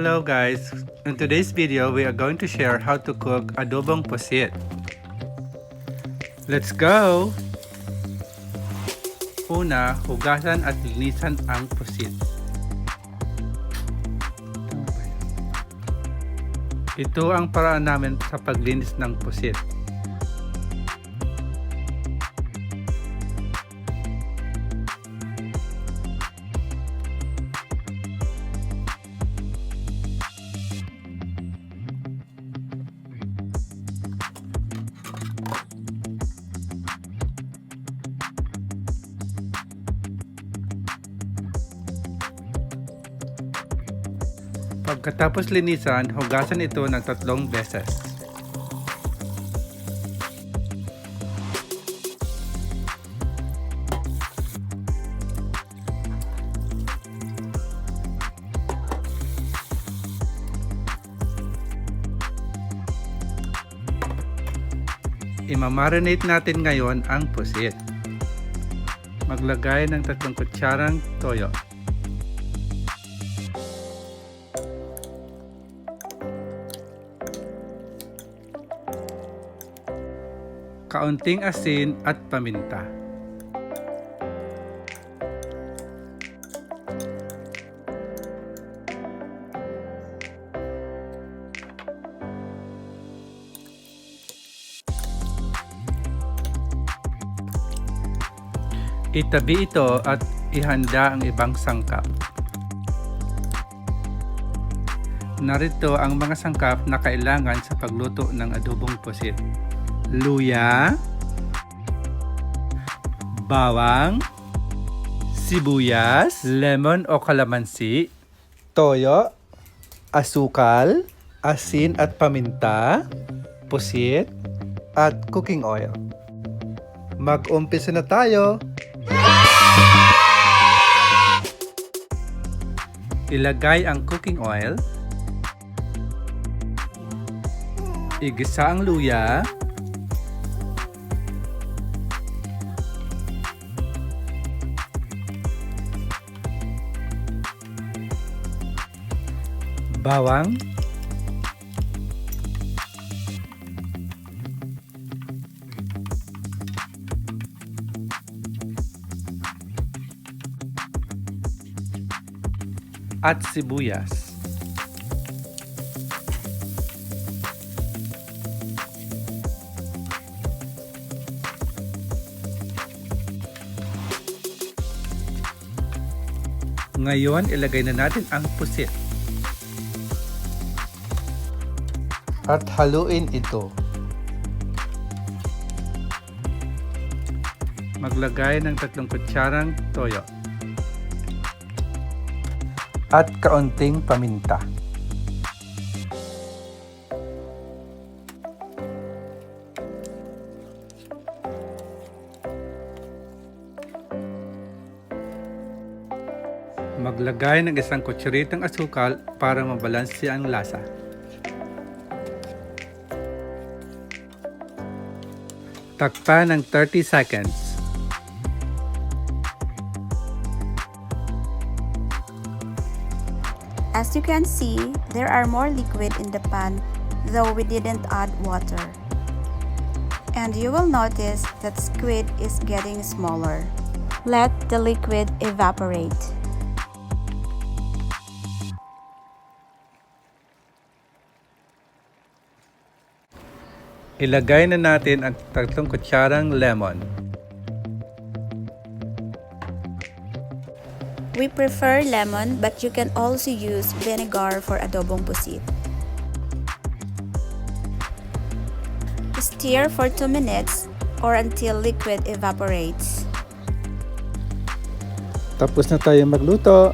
Hello guys! In today's video, we are going to share how to cook adobong pusit. Let's go! Una, hugasan at linisan ang pusit. Ito ang paraan namin sa paglinis ng pusit. Pagkatapos linisan, hugasan ito ng 3 beses. Imamarinate natin ngayon ang pusit. Maglagay ng 3 kutsarang toyo. Kaunting asin at paminta. Itabi ito at ihanda ang ibang sangkap. Narito ang mga sangkap na kailangan sa pagluto ng adobong pusit. Luya, bawang, sibuyas, lemon o kalamansi, toyo, asukal, asin at paminta, pusit, at cooking oil. Mag-umpisa na tayo! Ilagay ang cooking oil, igisa ang luya, bawang, at sibuyas. Ngayon, ilagay na natin ang pusit. At haluin ito. Maglagay ng 3 kutsarang toyo. At kaunting paminta. Maglagay ng 1 kutsaritang asukal para mabalanse ang lasa. Takpan ng 30 seconds. As you can see, there are more liquid in the pan, though we didn't add water. And you will notice that squid is getting smaller. Let the liquid evaporate. Ilagay na natin ang 3 kutsarang lemon. We prefer lemon, but you can also use vinegar for adobong pusit. Stir for 2 minutes or until liquid evaporates. Tapos na tayo magluto.